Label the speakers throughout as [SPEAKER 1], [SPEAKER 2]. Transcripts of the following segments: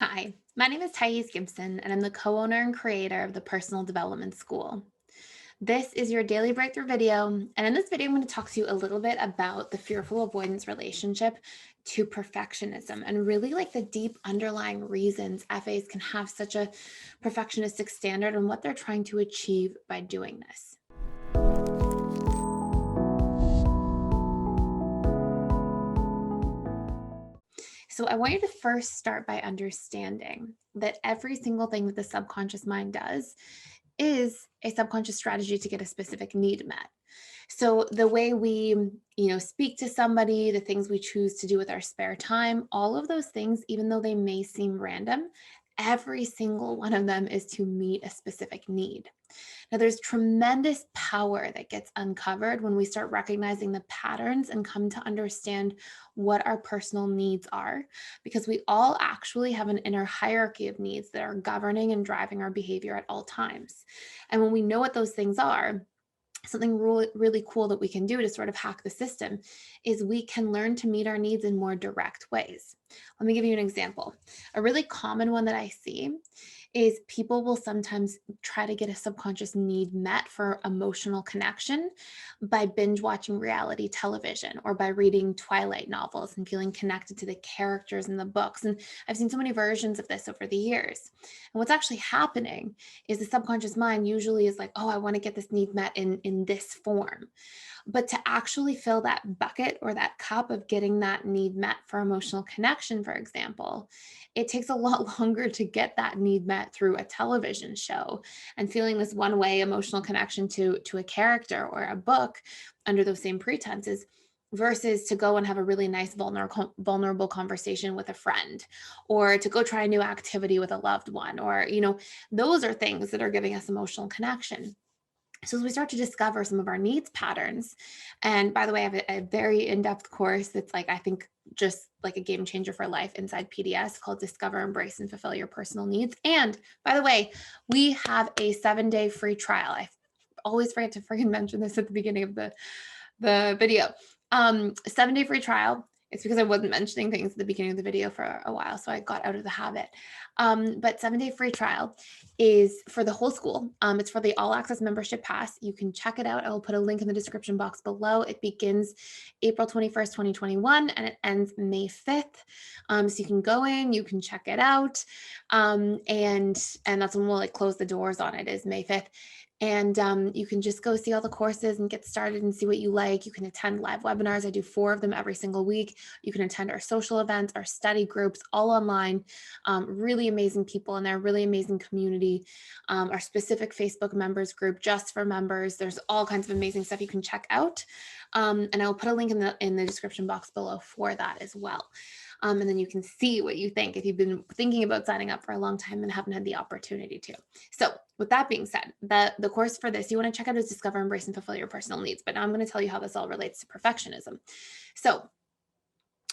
[SPEAKER 1] Hi, my name is Thais Gibson, and I'm the co owner and creator of the Personal Development School. This is your daily breakthrough video. And in this video, I'm going to talk to you a little bit about the fearful avoidance relationship to perfectionism and really like the deep underlying reasons FAs can have such a perfectionistic standard and what they're trying to achieve by doing this. So I want you to first start by understanding that every single thing that the subconscious mind does is a subconscious strategy to get a specific need met. So the way we, speak to somebody, the things we choose to do with our spare time, all of those things, even though they may seem random, every single one of them is to meet a specific need. Now, there's tremendous power that gets uncovered when we start recognizing the patterns and come to understand what our personal needs are, because we all actually have an inner hierarchy of needs that are governing and driving our behavior at all times. And when we know what those things are, something really, really cool that we can do to sort of hack the system is we can learn to meet our needs in more direct ways. Let me give you an example. A really common one that I see is people will sometimes try to get a subconscious need met for emotional connection by binge watching reality television or by reading Twilight novels and feeling connected to the characters in the books. And I've seen so many versions of this over the years. And what's actually happening is the subconscious mind usually is like, oh, I want to get this need met in this form. But to actually fill that bucket or that cup of getting that need met for emotional connection, for example, it takes a lot longer to get that need met through a television show and feeling this one way emotional connection to a character or a book under those same pretenses versus to go and have a really nice vulnerable conversation with a friend or to go try a new activity with a loved one or those are things that are giving us emotional connection. So as we start to discover some of our needs patterns, and by the way, I have a very in-depth course that's like, I think just like a game changer for life inside PDS called Discover, Embrace, and Fulfill Your Personal Needs. And by the way, we have a 7-day free trial. I always forget to freaking mention this at the beginning of the video. 7-day free trial. It's because I wasn't mentioning things at the beginning of the video for a while, so I got out of the habit. But 7-day free trial is for the whole school. It's for the all access membership pass. You can check it out. I will put a link in the description box below. It begins April 21st, 2021, and it ends May 5th. So you can go in, you can check it out. And that's when we'll like close the doors on it is May 5th. And you can just go see all the courses and get started and see what you like. You can attend live webinars. I do 4 of them every single week. You can attend our social events, our study groups, all online. Really amazing people in there, really amazing community. Our specific Facebook members group just for members. There's all kinds of amazing stuff you can check out. And I'll put a link in the description box below for that as well. And then you can see what you think if you've been thinking about signing up for a long time and haven't had the opportunity to. So with that being said, the course for this you want to check out is Discover, Embrace, and Fulfill Your Personal Needs. But now I'm going to tell you how this all relates to perfectionism. So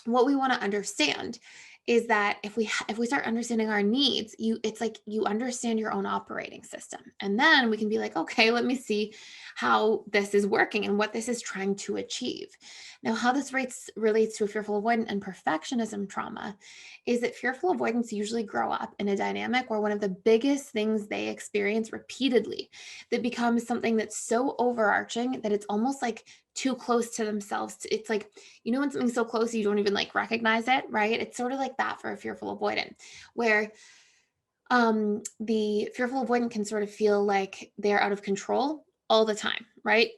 [SPEAKER 1] what we want to understand is that if we start understanding our needs, it's like you understand your own operating system, and then we can be like, okay, let me see how this is working and what this is trying to achieve. Now, how this relates to a fearful avoidant and perfectionism trauma is that fearful avoidants usually grow up in a dynamic where one of the biggest things they experience repeatedly that becomes something that's so overarching that it's almost like too close to themselves. It's like, when something's so close you don't even like recognize it, right? It's sort of like that for a fearful avoidant, where the fearful avoidant can sort of feel like they're out of control all the time, right?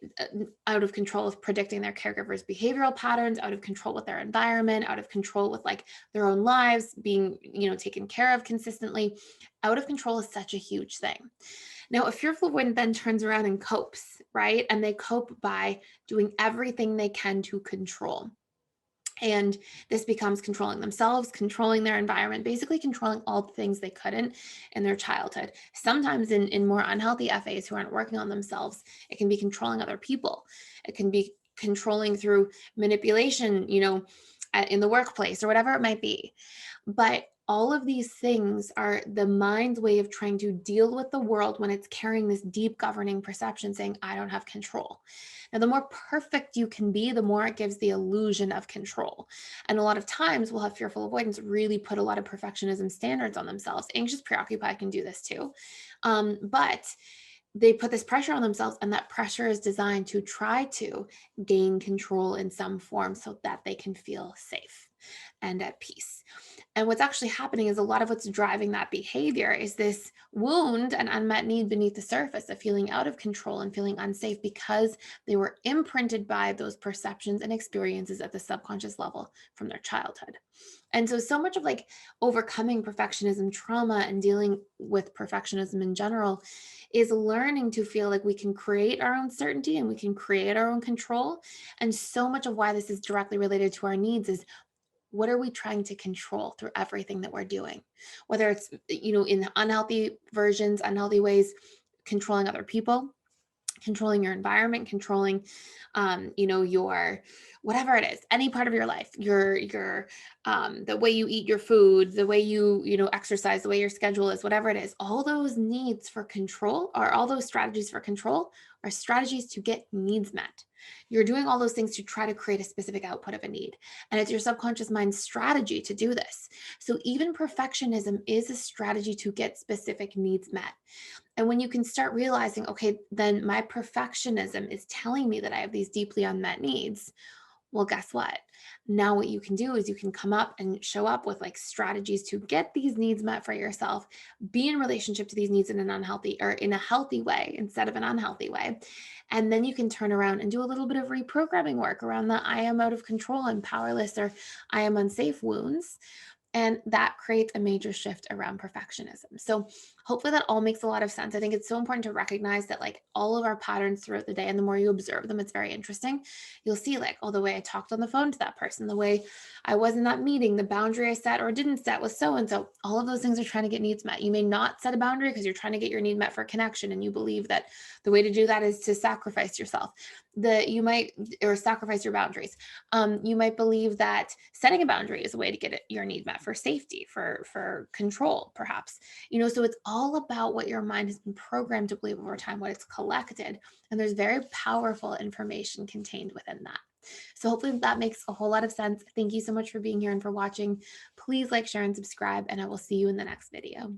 [SPEAKER 1] Out of control of predicting their caregiver's behavioral patterns, out of control with their environment, out of control with like their own lives being, taken care of consistently. Out of control is such a huge thing. Now, a fearful avoidant then turns around and copes, right? And they cope by doing everything they can to control. And this becomes controlling themselves, controlling their environment, basically controlling all the things they couldn't in their childhood. Sometimes in more unhealthy FAs who aren't working on themselves, it can be controlling other people. It can be controlling through manipulation, in the workplace or whatever it might be. But All of these things are the mind's way of trying to deal with the world when it's carrying this deep governing perception saying, I don't have control. Now, the more perfect you can be, the more it gives the illusion of control. And a lot of times we'll have fearful avoidance really put a lot of perfectionism standards on themselves. Anxious preoccupied can do this too. But they put this pressure on themselves, and that pressure is designed to try to gain control in some form so that they can feel safe and at peace. And what's actually happening is a lot of what's driving that behavior is this wound and unmet need beneath the surface of feeling out of control and feeling unsafe because they were imprinted by those perceptions and experiences at the subconscious level from their childhood. And so much of like overcoming perfectionism trauma and dealing with perfectionism in general is learning to feel like we can create our own certainty and we can create our own control. And so much of why this is directly related to our needs is what are we trying to control through everything that we're doing? Whether it's, in unhealthy versions, unhealthy ways, controlling other people, controlling your environment, controlling, your whatever it is, any part of your life, the way you eat your food, the way you exercise, the way your schedule is, whatever it is, all those needs for control, or all those strategies for control, are strategies to get needs met. You're doing all those things to try to create a specific output of a need. And it's your subconscious mind's strategy to do this. So even perfectionism is a strategy to get specific needs met. And when you can start realizing, okay, then my perfectionism is telling me that I have these deeply unmet needs. Well, guess what? Now, what you can do is you can come up and show up with like strategies to get these needs met for yourself, be in relationship to these needs in an unhealthy or in a healthy way instead of an unhealthy way. And then you can turn around and do a little bit of reprogramming work around the I am out of control and powerless or I am unsafe wounds. And that creates a major shift around perfectionism. So, hopefully, that all makes a lot of sense. I think it's so important to recognize that, like, all of our patterns throughout the day, and the more you observe them, it's very interesting. You'll see, like, oh, the way I talked on the phone to that person, the way I was in that meeting, the boundary I set or didn't set with so and so. All of those things are trying to get needs met. You may not set a boundary because you're trying to get your need met for connection, and you believe that the way to do that is to sacrifice yourself. That you might, or sacrifice your boundaries. You might believe that setting a boundary is a way to get your need met for safety, for control, perhaps. So it's all about what your mind has been programmed to believe over time, what it's collected, and there's very powerful information contained within that. So hopefully that makes a whole lot of sense. Thank you so much for being here and for watching. Please like, share, and subscribe, and I will see you in the next video.